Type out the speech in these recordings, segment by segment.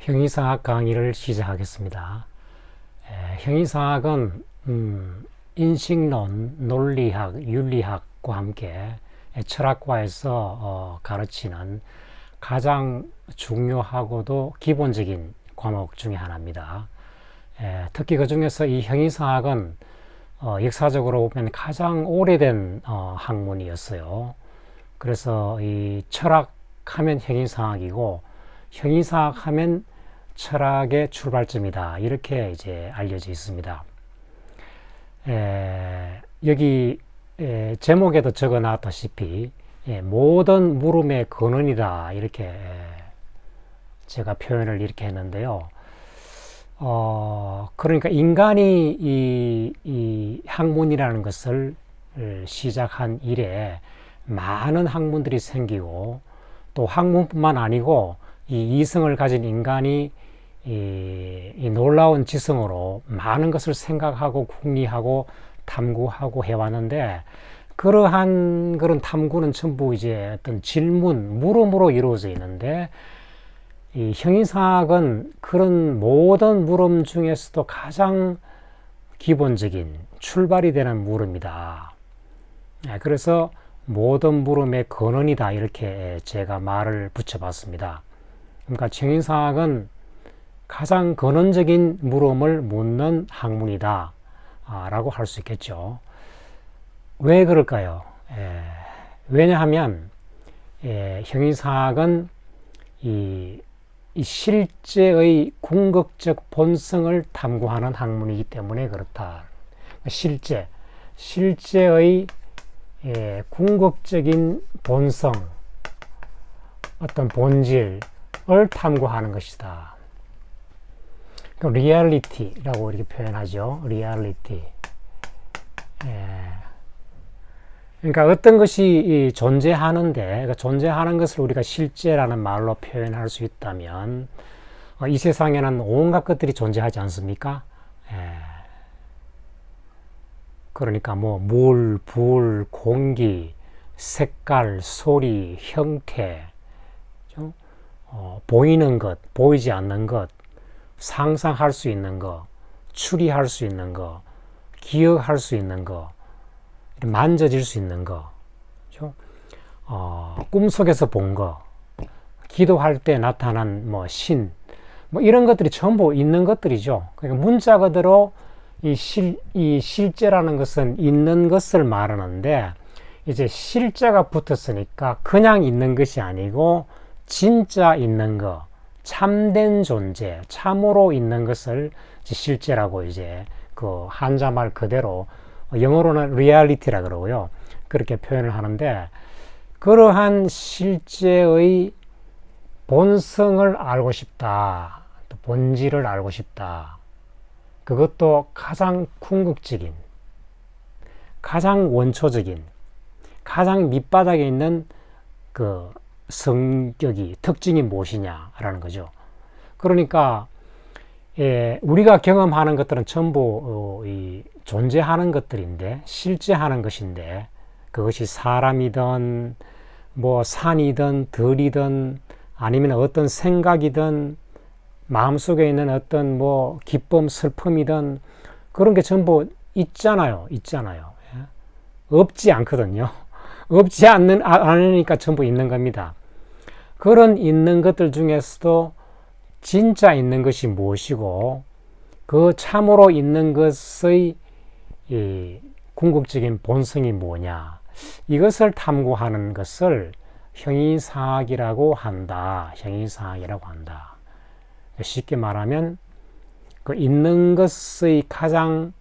형이상학 강의를 시작하겠습니다. 형이상학은 인식론, 논리학, 윤리학과 함께 철학과에서 가르치는 가장 중요하고도 기본적인 과목 중에 하나입니다. 특히 그 중에서 이 형이상학은 역사적으로 보면 가장 오래된 학문이었어요. 그래서 이 철학하면 형이상학이고 형이상학하면 철학의 출발점이다, 이렇게 이제 알려져 있습니다. 여기 제목에도 적어 놨다시피 모든 물음의 근원이다, 이렇게 제가 표현을 이렇게 했는데요. 그러니까 인간이 이 학문이라는 것을 시작한 이래 많은 학문들이 생기고, 또 학문뿐만 아니고 이 이성을 가진 인간이 이 놀라운 지성으로 많은 것을 생각하고 궁리하고 탐구하고 해왔는데, 그러한 그런 탐구는 전부 이제 어떤 질문, 물음으로 이루어져 있는데, 이 형이상학은 그런 모든 물음 중에서도 가장 기본적인 출발이 되는 물음이다. 그래서 모든 물음의 근원이다, 이렇게 제가 말을 붙여봤습니다. 그러니까 형이상학은 가장 근원적인 물음을 묻는 학문이다 라고 할 수 있겠죠. 왜 그럴까요? 왜냐하면 형이상학은 이 실제의 궁극적 본성을 탐구하는 학문이기 때문에 그렇다. 실제의 궁극적인 본성, 어떤 본질을 탐구하는 것이다. 리얼리티라고 이렇게 표현하죠. 리얼리티. 그러니까 어떤 것이 존재하는데, 존재하는 것을 우리가 실제라는 말로 표현할 수 있다면, 이 세상에는 온갖 것들이 존재하지 않습니까? 그러니까 뭐 물, 불, 공기, 색깔, 소리, 형태, 보이는 것, 보이지 않는 것, 상상할 수 있는 것, 추리할 수 있는 것, 기억할 수 있는 것, 만져질 수 있는 것, 꿈속에서 본 것, 기도할 때 나타난 뭐 신, 뭐 이런 것들이 전부 있는 것들이죠. 그러니까 문자 그대로 이 실제라는 것은 있는 것을 말하는데, 이제 실제가 붙었으니까 그냥 있는 것이 아니고 진짜 있는 것, 참된 존재, 참으로 있는 것을 실제라고 이제 그 한자말 그대로, 영어로는 reality라 그러고요. 그렇게 표현을 하는데, 그러한 실제의 본성을 알고 싶다, 또 본질을 알고 싶다. 그것도 가장 궁극적인, 가장 원초적인, 가장 밑바닥에 있는 그 성격이, 특징이 무엇이냐라는 거죠. 그러니까 우리가 경험하는 것들은 전부 존재하는 것들인데, 실제하는 것인데, 그것이 사람이든 뭐 산이든 들이든 아니면 어떤 생각이든 마음속에 있는 어떤 뭐 기쁨, 슬픔이든 그런 게 전부 있잖아요. 없지 않거든요. 없지 않으니까 전부 있는 겁니다. 그런 있는 것들 중에서도 진짜 있는 것이 무엇이고, 그 참으로 있는 것의 궁극적인 본성이 뭐냐, 이것을 탐구하는 것을 형이상학이라고 한다. 쉽게 말하면 그 있는 것의 가장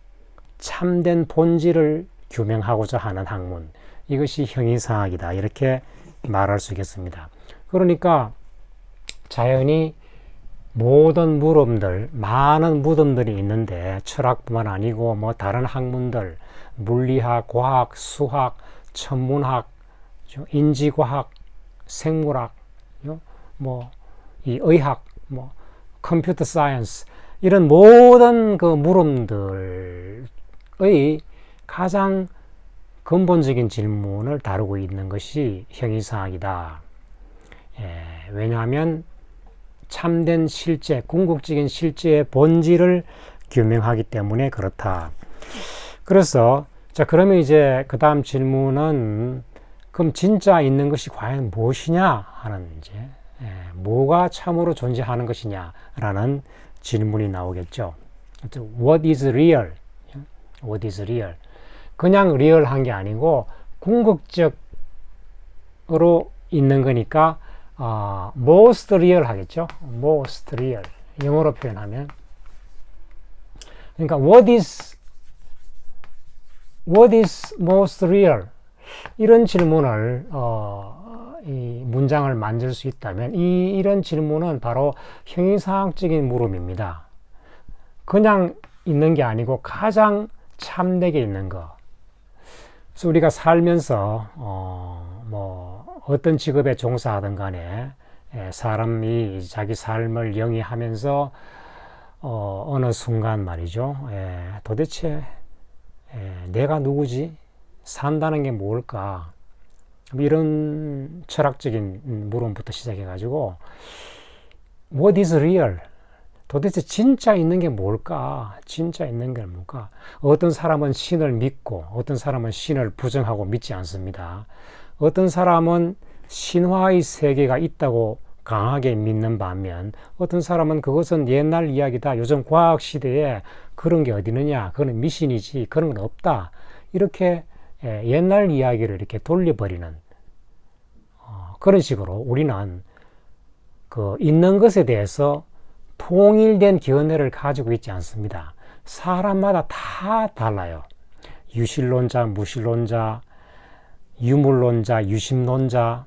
참된 본질을 규명하고자 하는 학문, 이것이 형이상학이다, 이렇게 말할 수 있겠습니다. 그러니까 자연히 모든 물음들, 많은 물음들이 있는데, 철학뿐만 아니고 뭐 다른 학문들, 물리학, 과학, 수학, 천문학, 인지과학, 생물학, 뭐 이 의학, 뭐 컴퓨터 사이언스, 이런 모든 그 물음들의 가장 근본적인 질문을 다루고 있는 것이 형이상학이다. 왜냐하면 참된 실제, 궁극적인 실제의 본질을 규명하기 때문에 그렇다. 그래서 자, 그러면 이제 그 다음 질문은 그럼 진짜 있는 것이 과연 무엇이냐 하는 이제 뭐가 참으로 존재하는 것이냐라는 질문이 나오겠죠. What is real? What is real? 그냥 리얼한 게 아니고 궁극적으로 있는 거니까 most real 하겠죠. most real. 영어로 표현하면 그러니까 what is most real? 이런 질문을 이 문장을 만들 수 있다면 이런 질문은 바로 형이상학적인 물음입니다. 그냥 있는 게 아니고 가장 참되게 있는 거. 그래서 우리가 살면서 뭐 어떤 직업에 종사하든 간에 사람이 자기 삶을 영위하면서 어느 순간 말이죠. 도대체 내가 누구지? 산다는 게 뭘까? 이런 철학적인 물음부터 시작해가지고 What is real? 도대체 진짜 있는 게 뭘까? 진짜 있는 게 뭘까? 어떤 사람은 신을 믿고 어떤 사람은 신을 부정하고 믿지 않습니다. 어떤 사람은 신화의 세계가 있다고 강하게 믿는 반면 어떤 사람은 그것은 옛날 이야기다. 요즘 과학 시대에 그런 게 어디 있느냐? 그건 미신이지. 그런 건 없다. 이렇게 옛날 이야기를 이렇게 돌려버리는 그런 식으로 우리는 그 있는 것에 대해서 통일된 견해를 가지고 있지 않습니다. 사람마다 다 달라요. 유실론자, 무실론자, 유물론자, 유심론자,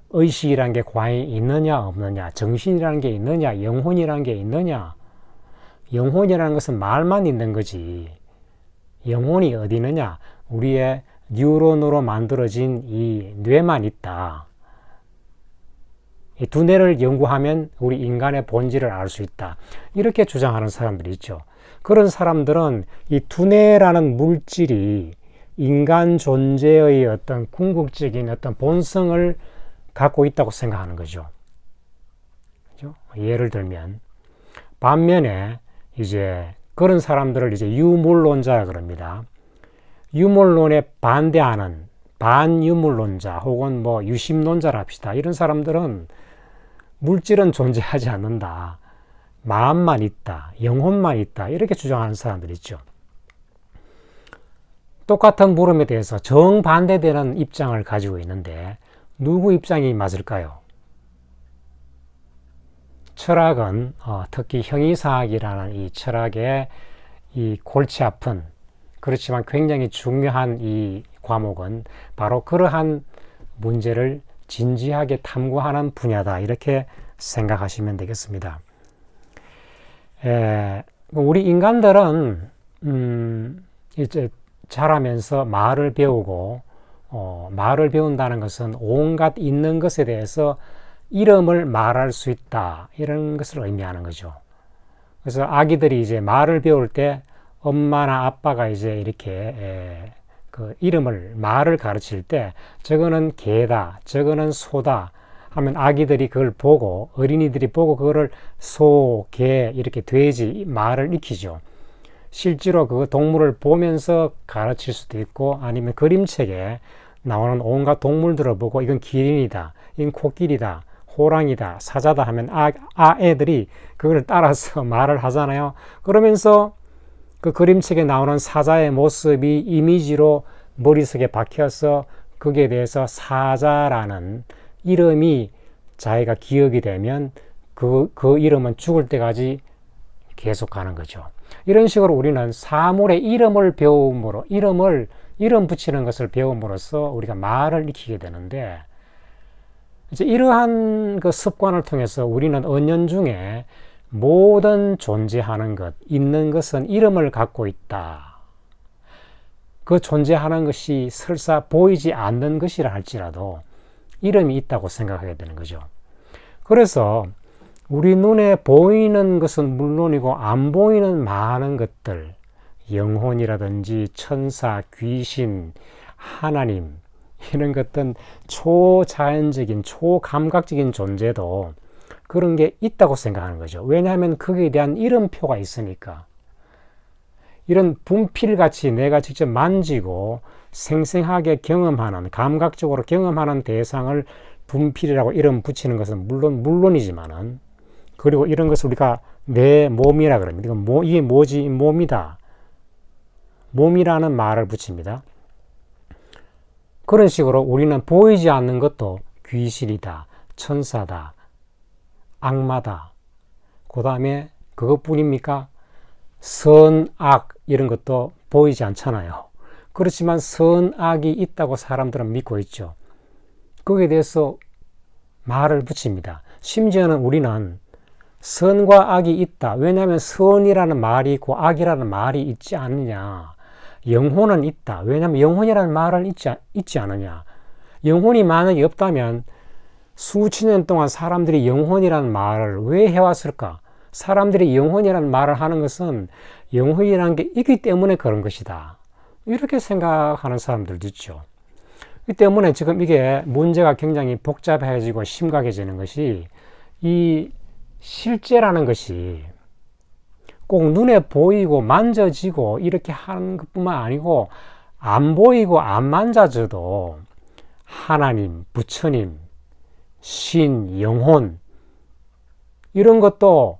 의식이라는 게 과연 있느냐 없느냐, 정신이라는 게 있느냐, 영혼이라는 게 있느냐. 영혼이라는 것은 말만 있는 거지. 영혼이 어디 있느냐? 우리의 뉴런으로 만들어진 이 뇌만 있다. 이 두뇌를 연구하면 우리 인간의 본질을 알 수 있다. 이렇게 주장하는 사람들이 있죠. 그런 사람들은 이 두뇌라는 물질이 인간 존재의 어떤 궁극적인 어떤 본성을 갖고 있다고 생각하는 거죠. 그죠? 예를 들면 반면에 이제 그런 사람들을 이제 유물론자 그럽니다. 유물론에 반대하는 반유물론자 혹은 뭐 유심론자라 합시다. 이런 사람들은 물질은 존재하지 않는다. 마음만 있다. 영혼만 있다. 이렇게 주장하는 사람들이 있죠. 똑같은 물음에 대해서 정반대되는 입장을 가지고 있는데 누구 입장이 맞을까요? 철학은 특히 형이상학이라는 이 철학의 이 골치 아픈 그렇지만 굉장히 중요한 이 과목은 바로 그러한 문제를 진지하게 탐구하는 분야다. 이렇게 생각하시면 되겠습니다. 우리 인간들은 이제 자라면서 말을 배우고 말을 배운다는 것은 온갖 있는 것에 대해서 이름을 말할 수 있다. 이런 것을 의미하는 거죠. 그래서 아기들이 이제 말을 배울 때 엄마나 아빠가 이제 이렇게 그 말을 가르칠 때 저거는 개다, 저거는 소다 하면 아기들이 그걸 보고 어린이들이 보고 그거를 소, 개, 이렇게 돼지 말을 익히죠. 실제로 그 동물을 보면서 가르칠 수도 있고 아니면 그림책에 나오는 온갖 동물들을 보고 이건 기린이다, 이건 코끼리다, 호랑이다, 사자다 하면 애들이 그걸 따라서 말을 하잖아요. 그러면서 그 그림책에 나오는 사자의 모습이 이미지로 머릿속에 박혀서 거기에 대해서 사자라는 이름이 자기가 기억이 되면 그 이름은 죽을 때까지 계속 가는 거죠. 이런 식으로 우리는 사물의 이름을 배움으로 이름 붙이는 것을 배움으로써 우리가 말을 익히게 되는데 이제 이러한 그 습관을 통해서 우리는 은연중에 모든 존재하는 것, 있는 것은 이름을 갖고 있다. 그 존재하는 것이 설사 보이지 않는 것이라 할지라도 이름이 있다고 생각하게 되는 거죠. 그래서 우리 눈에 보이는 것은 물론이고 안 보이는 많은 것들, 영혼이라든지 천사, 귀신, 하나님 이런 것들은 초자연적인, 초감각적인 존재도 그런 게 있다고 생각하는 거죠. 왜냐하면 거기에 대한 이름표가 있으니까. 이런 분필같이 내가 직접 만지고 생생하게 경험하는, 감각적으로 경험하는 대상을 분필이라고 이름 붙이는 것은 물론이지만은, 그리고 이런 것을 우리가 내 몸이라 그럽니다. 이게 뭐지? 몸이다. 몸이라는 말을 붙입니다. 그런 식으로 우리는 보이지 않는 것도 귀신이다, 천사다, 악마다. 그 다음에 그것뿐입니까? 선, 악 이런 것도 보이지 않잖아요. 그렇지만 선악이 있다고 사람들은 믿고 있죠. 거기에 대해서 말을 붙입니다. 심지어는 우리는 선과 악이 있다. 왜냐하면 선이라는 말이 있고 악이라는 말이 있지 않느냐. 영혼은 있다. 왜냐하면 영혼이라는 말은 있지 않느냐. 영혼이 만약에 없다면 수천 년 동안 사람들이 영혼이라는 말을 왜 해왔을까? 사람들이 영혼이라는 말을 하는 것은 영혼이라는 게 있기 때문에 그런 것이다. 이렇게 생각하는 사람들도 있죠. 이 때문에 지금 이게 문제가 굉장히 복잡해지고 심각해지는 것이, 이 실제라는 것이 꼭 눈에 보이고 만져지고 이렇게 하는 것뿐만 아니고, 안 보이고 안 만져져도 하나님, 부처님, 신, 영혼 이런 것도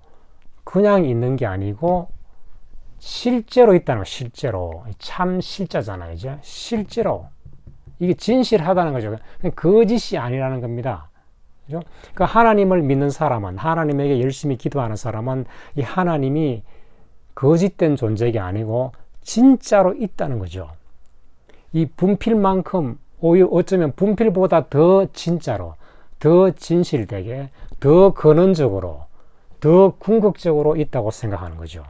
그냥 있는 게 아니고 실제로 있다는 거. 실제로 참 실자잖아요. 이제 실제로 이게 진실하다는 거죠. 거짓이 아니라는 겁니다. 그죠? 그러니까 하나님을 믿는 사람은, 하나님에게 열심히 기도하는 사람은 이 하나님이 거짓된 존재가 아니고 진짜로 있다는 거죠. 이 분필만큼, 오히려 어쩌면 분필보다 더 진짜로, 더 진실되게, 더 근원적으로, 더 궁극적으로 있다고 생각하는 거죠.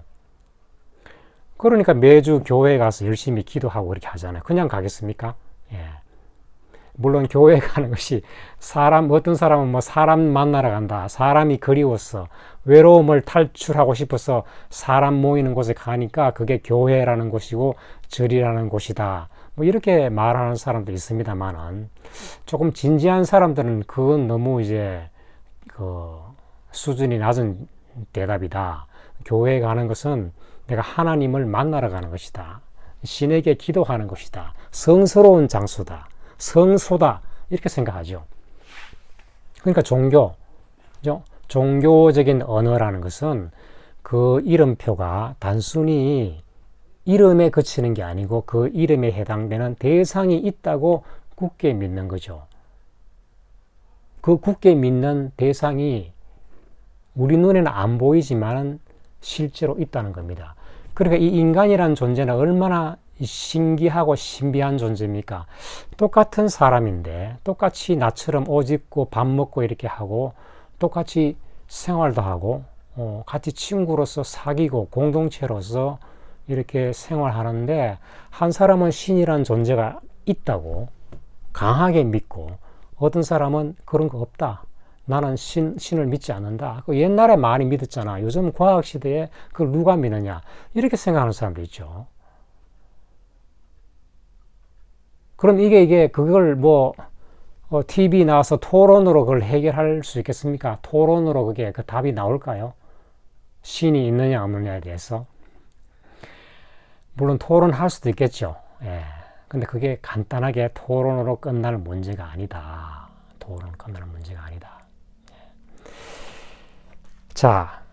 그러니까 매주 교회에 가서 열심히 기도하고 이렇게 하잖아요. 그냥 가겠습니까? 예. 물론 교회에 가는 것이, 어떤 사람은 뭐 사람 만나러 간다, 사람이 그리웠어, 외로움을 탈출하고 싶어서 사람 모이는 곳에 가니까 그게 교회라는 곳이고 절이라는 곳이다, 뭐 이렇게 말하는 사람도 있습니다만은, 조금 진지한 사람들은 그건 너무 이제 그 수준이 낮은 대답이다. 교회에 가는 것은 내가 하나님을 만나러 가는 것이다, 신에게 기도하는 것이다, 성스러운 장소다, 성소다, 이렇게 생각하죠. 그러니까 종교적인 언어라는 것은 그 이름표가 단순히 이름에 그치는 게 아니고 그 이름에 해당되는 대상이 있다고 굳게 믿는 거죠. 그 굳게 믿는 대상이 우리 눈에는 안 보이지만 실제로 있다는 겁니다. 그러니까 이 인간이라는 존재는 얼마나 신기하고 신비한 존재입니까? 똑같은 사람인데 똑같이 나처럼 옷 입고 밥 먹고 이렇게 하고 똑같이 생활도 하고 같이 친구로서 사귀고 공동체로서 이렇게 생활하는데, 한 사람은 신이라는 존재가 있다고 강하게 믿고, 어떤 사람은 그런 거 없다, 나는 신을 믿지 않는다, 그 옛날에 많이 믿었잖아, 요즘 과학시대에 그걸 누가 믿느냐, 이렇게 생각하는 사람도 있죠. 그럼 이게 그걸 TV 나와서 토론으로 그걸 해결할 수 있겠습니까? 토론으로 그게 그 답이 나올까요? 신이 있느냐 없느냐에 대해서. 물론 토론할 수도 있겠죠. 예. 근데 그게 간단하게 토론으로 끝날 문제가 아니다. 토론 끝날 문제가 아니다. 예. 자,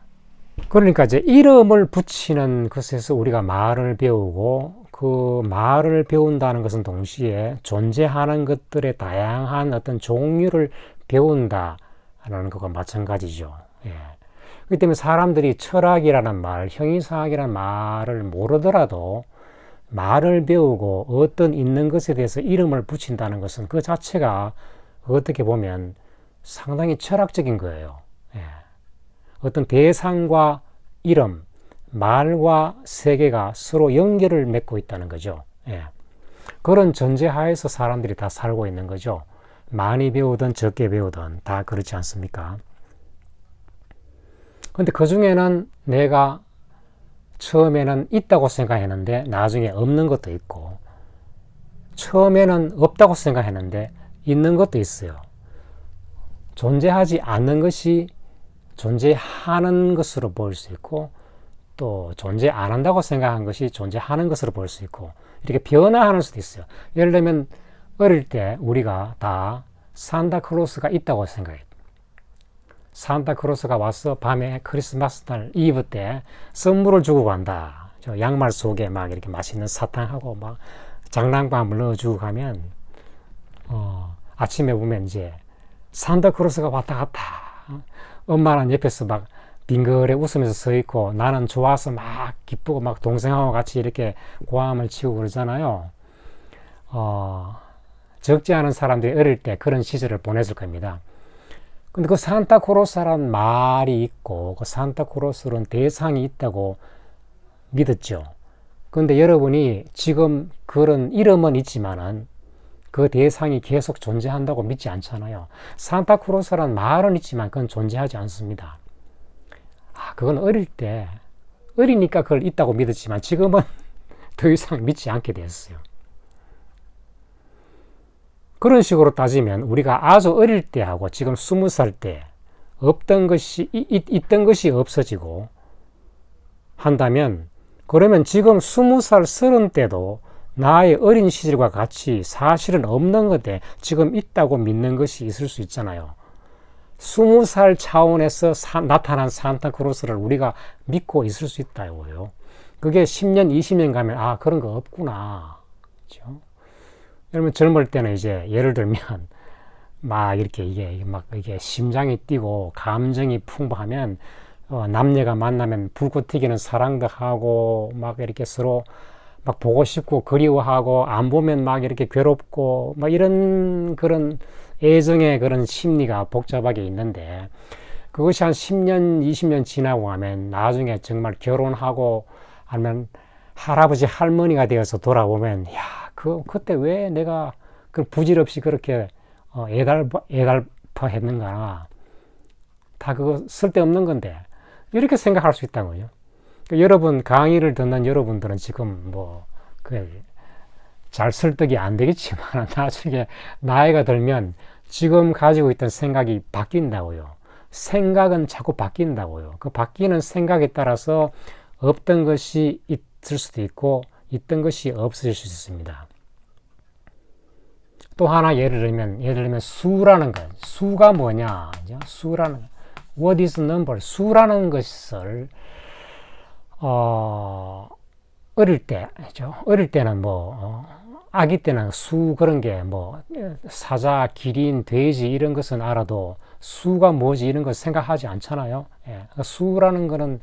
그러니까 이제 이름을 붙이는 것에서 우리가 말을 배우고, 그 말을 배운다는 것은 동시에 존재하는 것들의 다양한 어떤 종류를 배운다라는 것과 마찬가지죠. 예. 그렇기 때문에 사람들이 철학이라는 말, 형이상학이라는 말을 모르더라도 말을 배우고 어떤 있는 것에 대해서 이름을 붙인다는 것은 그 자체가 어떻게 보면 상당히 철학적인 거예요. 예. 어떤 대상과 이름, 말과 세계가 서로 연결을 맺고 있다는 거죠. 예. 그런 전제하에서 사람들이 다 살고 있는 거죠. 많이 배우든 적게 배우든 다 그렇지 않습니까? 근데 그 중에는 내가 처음에는 있다고 생각했는데 나중에 없는 것도 있고, 처음에는 없다고 생각했는데 있는 것도 있어요. 존재하지 않는 것이 존재하는 것으로 보일 수 있고, 또 존재 안 한다고 생각한 것이 존재하는 것으로 보일 수 있고, 이렇게 변화하는 수도 있어요. 예를 들면 어릴 때 우리가 다 산타클로스가 있다고 생각해요. 산타클로스가 와서 밤에 크리스마스 날 이브 때 선물을 주고 간다. 저 양말 속에 막 이렇게 맛있는 사탕하고 막 장난감을 넣어주고 가면 아침에 보면 이제 산타클로스가 왔다 갔다. 엄마는 옆에서 막 빙그레 웃으면서 서 있고, 나는 좋아서 막 기쁘고 막 동생하고 같이 이렇게 고함을 치고 그러잖아요. 적지 않은 사람들이 어릴 때 그런 시절을 보냈을 겁니다. 근데 그 산타클로스라는 말이 있고, 그 산타클로스는 대상이 있다고 믿었죠. 근데 여러분이 지금 그런 이름은 있지만은 그 대상이 계속 존재한다고 믿지 않잖아요. 산타클로스라는 말은 있지만 그건 존재하지 않습니다. 그건 어릴 때, 어리니까 그걸 있다고 믿었지만 지금은 더 이상 믿지 않게 됐어요. 그런 식으로 따지면 우리가 아주 어릴 때하고 지금 20살 때 없던 것이, 있던 것이 없어지고 한다면, 그러면 지금 20살, 30 때도 나의 어린 시절과 같이 사실은 없는 건데 지금 있다고 믿는 것이 있을 수 있잖아요. 20살 차원에서 나타난 산타크로스를 우리가 믿고 있을 수 있다고요. 그게 10년, 20년 가면 그런 거 없구나. 그렇죠? 여러분 젊을 때는 이제 예를 들면 막 이렇게 이게 심장이 뛰고 감정이 풍부하면 남녀가 만나면 불꽃 튀기는 사랑도 하고 막 이렇게 서로 막 보고 싶고 그리워하고 안 보면 막 이렇게 괴롭고 막 이런 그런 애정의 그런 심리가 복잡하게 있는데, 그것이 한 10년, 20년 지나고 하면 나중에 정말 결혼하고 아니면 할아버지 할머니가 되어서 돌아보면 그때 왜 내가 그 부질없이 그렇게 애달파 했는가, 다 그거 쓸데없는 건데, 이렇게 생각할 수 있다고요. 여러분 강의를 듣는 여러분들은 지금 잘 설득이 안 되겠지만 나중에 나이가 들면 지금 가지고 있던 생각이 바뀐다고요. 생각은 자꾸 바뀐다고요. 그 바뀌는 생각에 따라서 없던 것이 있을 수도 있고 있던 것이 없어질 수 있습니다. 또 하나 예를 들면 수라는 것. 수가 뭐냐? 수라는 what is number? 수라는 것을 어릴 때는 아기 때는 수 그런 게 사자, 기린, 돼지 이런 것은 알아도 수가 뭐지 이런 거 생각하지 않잖아요. 수라는 거는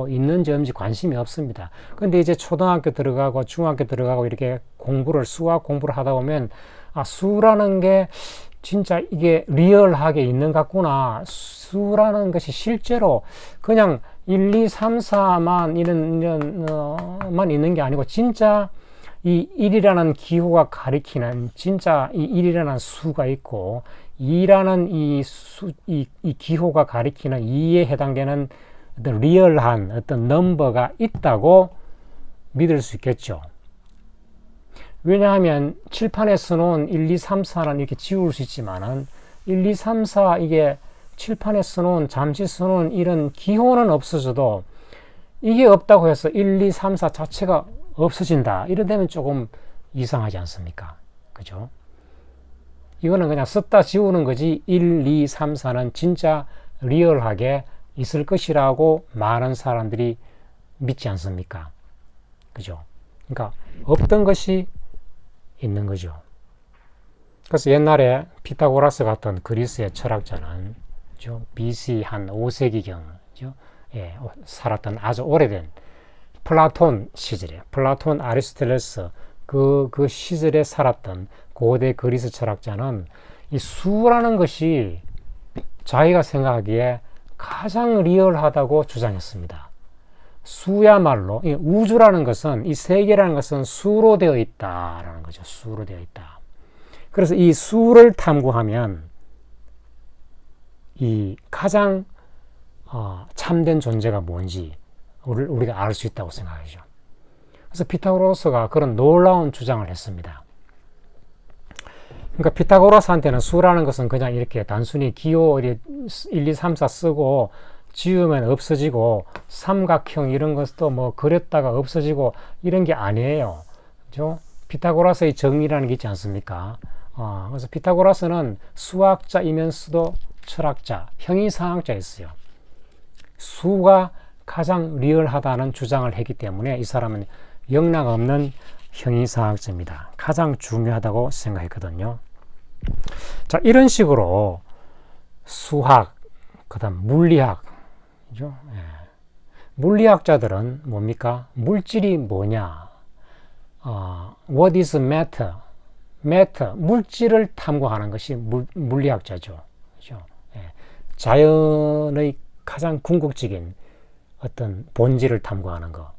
있는지 없는지 관심이 없습니다. 근데 이제 초등학교 들어가고 중학교 들어가고 이렇게 수학 공부를 하다 보면 수라는 게 진짜 이게 리얼하게 있는 것 같구나. 수라는 것이 실제로 그냥 1, 2, 3, 4만 만 있는 게 아니고 진짜 이 1이라는 기호가 가리키는 진짜 이 1이라는 수가 있고 2라는 이 기호가 가리키는 2에 해당되는 어떤 리얼한 어떤 넘버가 있다고 믿을 수 있겠죠. 왜냐하면 칠판에 써놓은 1, 2, 3, 4는 이렇게 지울 수 있지만은 1, 2, 3, 4 이게 칠판에 써놓은 잠시 써놓은 이런 기호는 없어져도 이게 없다고 해서 1, 2, 3, 4 자체가 없어진다. 이러다면 조금 이상하지 않습니까? 그죠? 이거는 그냥 썼다 지우는 거지 1, 2, 3, 4는 진짜 리얼하게 있을 것이라고 많은 사람들이 믿지 않습니까? 그죠? 그러니까 없던 것이 있는 거죠. 그래서 옛날에 피타고라스 같은 그리스의 철학자는 BC 한 5세기경 살았던 아주 오래된 플라톤 시절에 플라톤 아리스토텔레스 그 시절에 살았던 고대 그리스 철학자는 이 수라는 것이 자기가 생각하기에 가장 리얼하다고 주장했습니다. 수야말로 이 우주라는 것은 이 세계라는 것은 수로 되어 있다라는 거죠. 수로 되어 있다. 그래서 이 수를 탐구하면 이 가장 참된 존재가 뭔지 우리가 알 수 있다고 생각하죠. 그래서 피타고라스가 그런 놀라운 주장을 했습니다. 그러니까 피타고라스한테는 수라는 것은 그냥 이렇게 단순히 기호 1, 2, 3, 4 쓰고 지우면 없어지고 삼각형 이런 것도 뭐 그렸다가 없어지고 이런 게 아니에요. 그죠? 피타고라스의 정리라는 게 있지 않습니까? 그래서 피타고라스는 수학자이면서도 철학자, 형이상학자였어요. 수가 가장 리얼하다는 주장을 했기 때문에 이 사람은 영락 없는 형이상학자입니다. 가장 중요하다고 생각했거든요. 자, 이런 식으로 수학, 그 다음 물리학, 그죠? 예. 물리학자들은 뭡니까? 물질이 뭐냐? What is matter? matter, 물질을 탐구하는 것이 물리학자죠. 그죠? 예. 자연의 가장 궁극적인 어떤 본질을 탐구하는 거.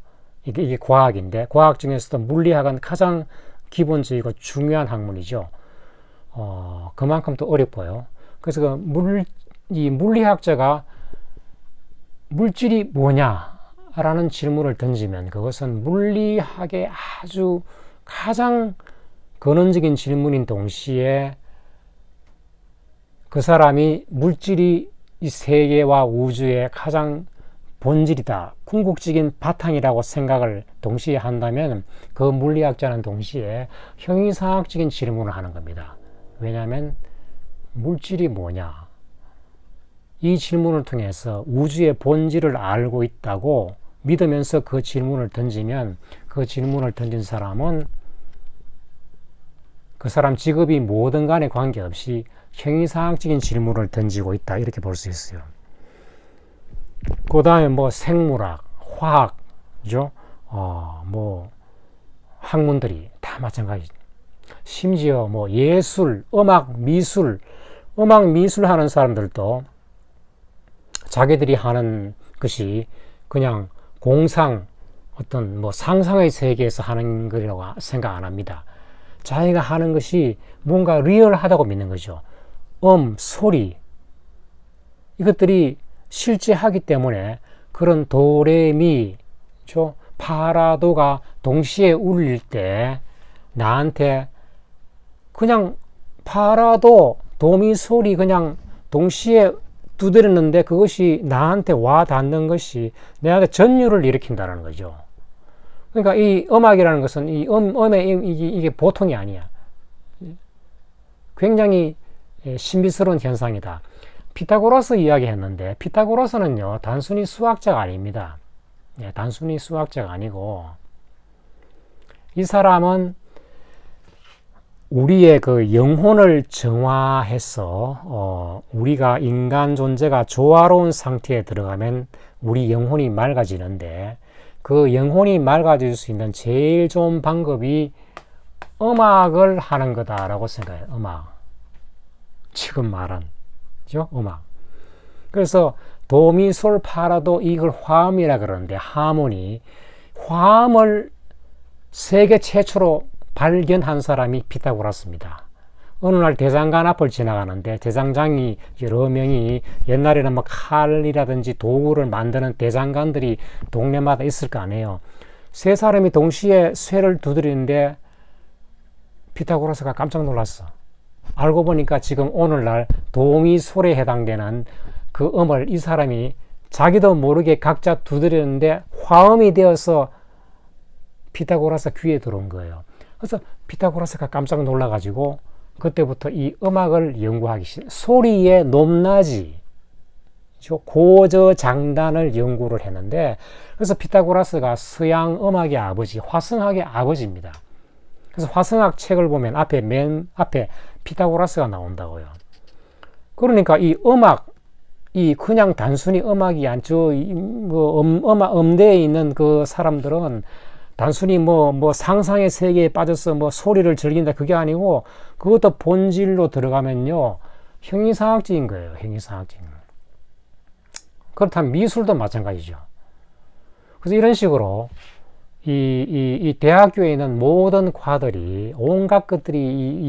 이게 과학인데, 과학 중에서도 물리학은 가장 기본적이고 중요한 학문이죠. 그만큼 또 어렵고요. 그래서 이 물리학자가 물질이 뭐냐라는 질문을 던지면 그것은 물리학의 아주 가장 근원적인 질문인 동시에 그 사람이 물질이 이 세계와 우주의 가장 본질이다, 궁극적인 바탕이라고 생각을 동시에 한다면 그 물리학자는 동시에 형이상학적인 질문을 하는 겁니다. 왜냐하면 물질이 뭐냐? 이 질문을 통해서 우주의 본질을 알고 있다고 믿으면서 그 질문을 던지면 그 질문을 던진 사람은 그 사람 직업이 뭐든 간에 관계없이 형이상학적인 질문을 던지고 있다, 이렇게 볼 수 있어요. 그 다음에 뭐 생물학, 화학이죠. 뭐 학문들이 다 마찬가지죠. 심지어 뭐 예술, 음악, 미술 하는 사람들도 자기들이 하는 것이 그냥 공상, 어떤 뭐 상상의 세계에서 하는 거라고 생각 안 합니다. 자기가 하는 것이 뭔가 리얼하다고 믿는 거죠. 소리, 이것들이 실제 하기 때문에 그런 도레미, 파라도가 동시에 울릴 때 나한테 그냥 파라도, 도미 소리 그냥 동시에 두드렸는데 그것이 나한테 와 닿는 것이 내한테 전율을 일으킨다는 거죠. 그러니까 이 음악이라는 것은 이 음의 이게 보통이 아니야. 굉장히 신비스러운 현상이다. 피타고라스 이야기했는데 피타고라스는요, 단순히 수학자가 아닙니다. 단순히 수학자가 아니고 이 사람은 우리의 그 영혼을 정화해서 우리가 인간 존재가 조화로운 상태에 들어가면 우리 영혼이 맑아지는데 그 영혼이 맑아질 수 있는 제일 좋은 방법이 음악을 하는 거다라고 생각해요. 음악. 지금 말한 음악. 그래서 도미솔 파라도, 이걸 화음이라 그러는데 하모니, 화음을 세계 최초로 발견한 사람이 피타고라스입니다. 어느 날 대장간 앞을 지나가는데 대장장이 여러 명이, 옛날에는 뭐 칼이라든지 도구를 만드는 대장간들이 동네마다 있을 거 아니에요. 세 사람이 동시에 쇠를 두드리는데 피타고라스가 깜짝 놀랐어. 알고 보니까 지금 오늘날 도미솔에 해당되는 그 음을 이 사람이 자기도 모르게 각자 두드리는데 화음이 되어서 피타고라스 귀에 들어온 거예요. 그래서 피타고라스가 깜짝 놀라가지고 그때부터 이 음악을 연구하기 시작. 소리의 높낮이, 고저장단을 연구를 했는데, 그래서 피타고라스가 서양 음악의 아버지, 화성학의 아버지입니다. 그래서 화성학 책을 보면 맨 앞에 피타고라스가 나온다고요. 그러니까 이 음악이 그냥 단순히 음악이 아니죠. 음대에 있는 그 사람들은 단순히 뭐 상상의 세계에 빠져서 뭐 소리를 즐긴다, 그게 아니고 그것도 본질로 들어가면요, 형이상학적인 거예요. 형이상학적인. 그렇다면 미술도 마찬가지죠. 그래서 이런 식으로 이 대학교에 있는 모든 과들이, 온갖 것들이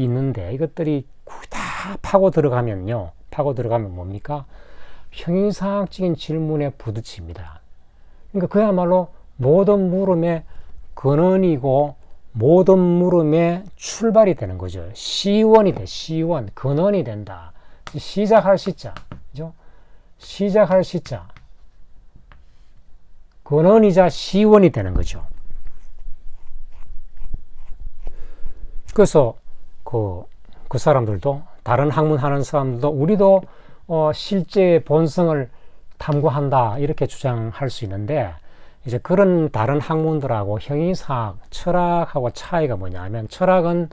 있는데 이것들이 다 파고 들어가면 뭡니까? 형이상학적인 질문에 부딪힙니다. 그러니까 그야말로 모든 물음의 근원이고 모든 물음의 출발이 되는 거죠. 시원이 돼. 근원이 된다. 시작할 시자. 그죠? 시작할 시자. 근원이자 시원이 되는 거죠. 그래서 그 사람들도, 다른 학문 하는 사람들도 우리도 실제 본성을 탐구한다 이렇게 주장할 수 있는데, 이제 그런 다른 학문들하고 형이상학, 철학하고 차이가 뭐냐면, 철학은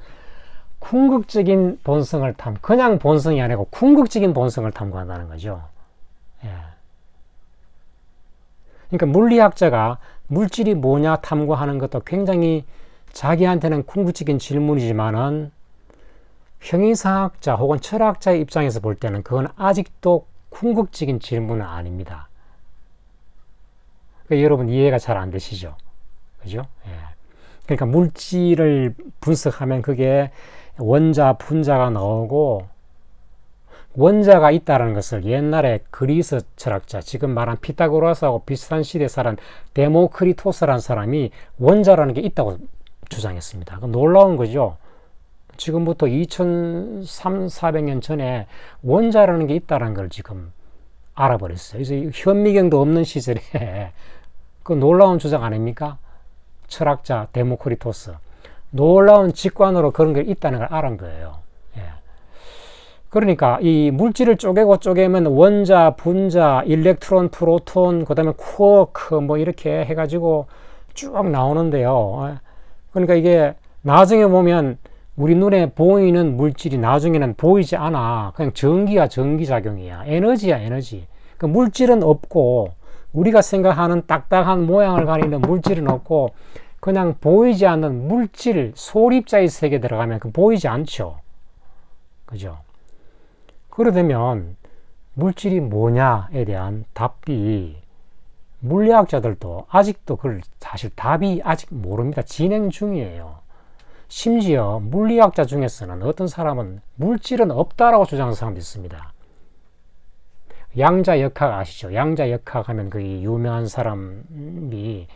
궁극적인 본성을 그냥 본성이 아니고 궁극적인 본성을 탐구한다는 거죠. 예. 그러니까 물리학자가 물질이 뭐냐 탐구하는 것도 굉장히 자기한테는 궁극적인 질문이지만은, 형이상학자 혹은 철학자의 입장에서 볼 때는 그건 아직도 궁극적인 질문은 아닙니다. 그러니까 여러분 이해가 잘 안 되시죠? 그죠? 예. 그러니까 물질을 분석하면 그게 원자, 분자가 나오고, 원자가 있다는 것을 옛날에 그리스 철학자, 지금 말한 피타고라스하고 비슷한 시대에 살은 데모크리토스라는 사람이 원자라는 게 있다고 주장했습니다. 놀라운 거죠. 지금부터 2300~400년 전에 원자라는 게 있다는 걸 지금 알아버렸어요. 그래서 현미경도 없는 시절에 그 놀라운 주장 아닙니까? 철학자 데모크리토스. 놀라운 직관으로 그런 게 있다는 걸 알은 거예요. 예. 그러니까 이 물질을 쪼개면 원자, 분자, 일렉트론, 프로톤, 그 다음에 쿼크 뭐 이렇게 해가지고 쭉 나오는데요. 그러니까 이게 나중에 보면 우리 눈에 보이는 물질이 나중에는 보이지 않아. 그냥 전기야, 전기작용이야. 에너지야, 에너지. 그러니까 물질은 없고, 우리가 생각하는 딱딱한 모양을 가리는 물질은 없고, 그냥 보이지 않는 물질, 소립자의 세계에 들어가면 그 보이지 않죠. 그죠? 그러면 물질이 뭐냐에 대한 답이, 물리학자들도 아직도 그걸 사실 답이 아직 모릅니다. 진행 중이에요. 심지어 물리학자 중에서는 어떤 사람은 물질은 없다라고 주장하는 사람도 있습니다. 양자역학 아시죠? 양자역학 하면 그 유명한 사람이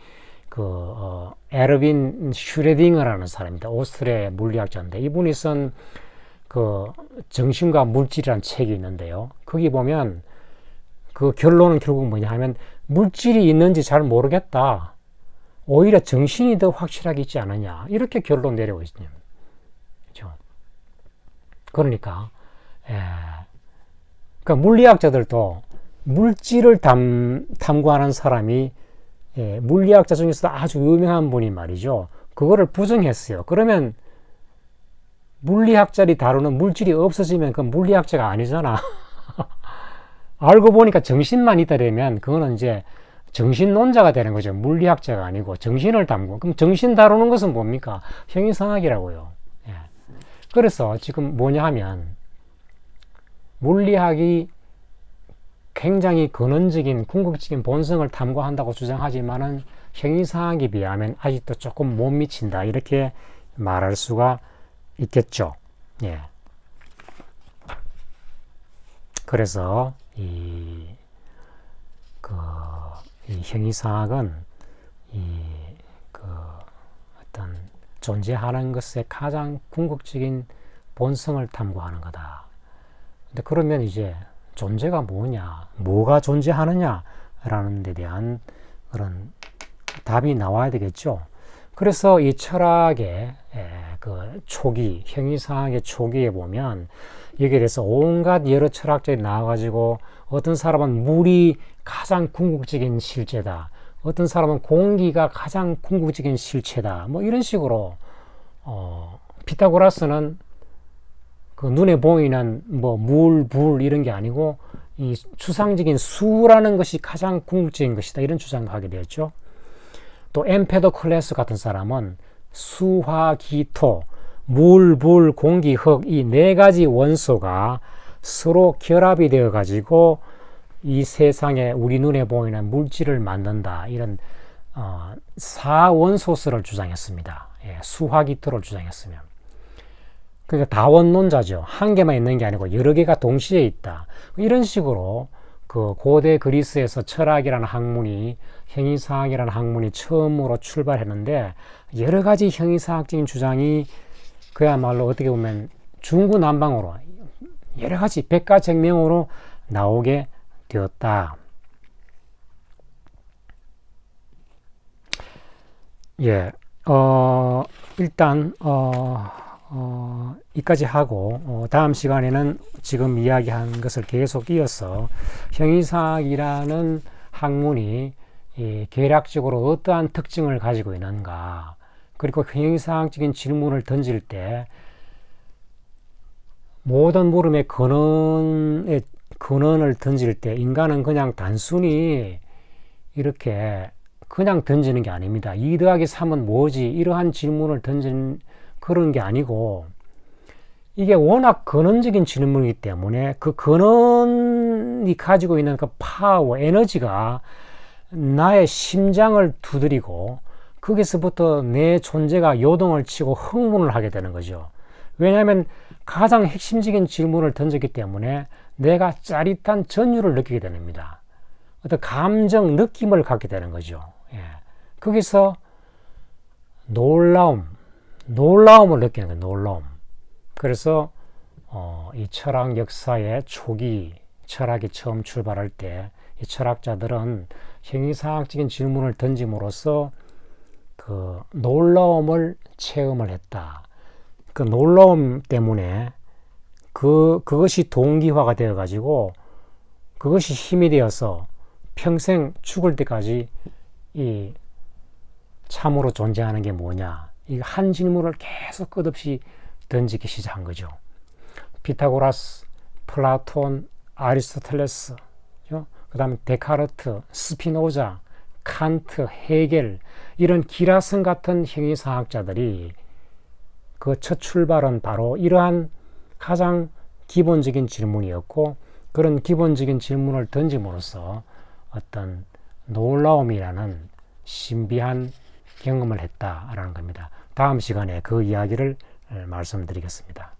에르빈 슈레딩어라는 사람입니다. 오스트리아 물리학자인데, 이분이 쓴 정신과 물질이라는 책이 있는데요. 거기 보면 그 결론은 결국 뭐냐 하면, 물질이 있는지 잘 모르겠다. 오히려 정신이 더 확실하게 있지 않느냐. 이렇게 결론 내리고 있습니다. 그렇죠? 그러니까 물리학자들도 물질을 탐구하는 사람이, 물리학자 중에서도 아주 유명한 분이 말이죠. 그거를 부정했어요. 그러면 물리학자들이 다루는 물질이 없어지면 그건 물리학자가 아니잖아. 알고 보니까 정신만 있다면 그거는 이제 정신론자가 되는 거죠. 물리학자가 아니고 정신을 담고. 그럼 정신 다루는 것은 뭡니까? 형이상학이라고요. 예. 그래서 지금 뭐냐 하면, 물리학이 굉장히 근원적인 궁극적인 본성을 탐구한다고 주장하지만은 형이상학에 비하면 아직도 조금 못 미친다, 이렇게 말할 수가 있겠죠. 예. 그래서 이 형이상학은 어떤 존재하는 것의 가장 궁극적인 본성을 탐구하는 거다. 근데 그러면 이제 존재가 뭐냐, 뭐가 존재하느냐라는 데 대한 그런 답이 나와야 되겠죠. 그래서 이 철학의 초기, 형이상학의 초기에 보면 여기에 대해서 온갖 여러 철학자들이 나와가지고, 어떤 사람은 물이 가장 궁극적인 실제다, 어떤 사람은 공기가 가장 궁극적인 실체다, 뭐 이런 식으로 피타고라스는 그 눈에 보이는 뭐 물, 불 이런 게 아니고 이 추상적인 수라는 것이 가장 궁극적인 것이다, 이런 주장도 하게 되었죠. 또 엠페도클레스 같은 사람은 수, 화, 기, 토, 물, 불, 공기, 흙, 이 네 가지 원소가 서로 결합이 되어 가지고 이 세상에 우리 눈에 보이는 물질을 만든다, 이런 사원소설을 주장했습니다. 예, 수화기토를 주장했으면. 그러니까 다원론자죠. 한 개만 있는 게 아니고 여러 개가 동시에 있다. 이런 식으로 그 고대 그리스에서 철학이라는 학문이, 형이상학이라는 학문이 처음으로 출발했는데, 여러 가지 형이상학적인 주장이 그야말로 어떻게 보면 중구난방으로 여러 가지 백가쟁명으로 나오게 되었다. 예, 일단, 이까지 하고, 다음 시간에는 지금 이야기한 것을 계속 이어서 형이상학이라는 학문이 계략적으로 어떠한 특징을 가지고 있는가, 그리고 형이상학적인 질문을 던질 때 모든 물음의 근원을 던질 때 인간은 그냥 단순히 이렇게 그냥 던지는 게 아닙니다. 2 더하기 3은 뭐지? 이러한 질문을 던지는 그런 게 아니고, 이게 워낙 근원적인 질문이기 때문에 그 근원이 가지고 있는 그 파워, 에너지가 나의 심장을 두드리고 거기서부터 내 존재가 요동을 치고 흥분을 하게 되는 거죠. 왜냐하면 가장 핵심적인 질문을 던졌기 때문에 내가 짜릿한 전율을 느끼게 됩니다. 어떤 감정, 느낌을 갖게 되는 거죠. 예. 거기서 놀라움을 느끼는 거예요. 놀라움. 그래서 이 철학 역사의 초기, 철학이 처음 출발할 때 이 철학자들은 형이상학적인 질문을 던짐으로써 그 놀라움을 체험을 했다. 그 놀라움 때문에 그것이 동기화가 되어 가지고 그것이 힘이 되어서 평생 죽을 때까지 이 참으로 존재하는 게 뭐냐, 이 한 질문을 계속 끝없이 던지기 시작한 거죠. 피타고라스, 플라톤, 아리스토텔레스, 그 다음에 데카르트, 스피노자, 칸트, 헤겔, 이런 기라성 같은 형이상학자들이 그 첫 출발은 바로 이러한 가장 기본적인 질문이었고, 그런 기본적인 질문을 던짐으로써 어떤 놀라움이라는 신비한 경험을 했다라는 겁니다. 다음 시간에 그 이야기를 말씀드리겠습니다.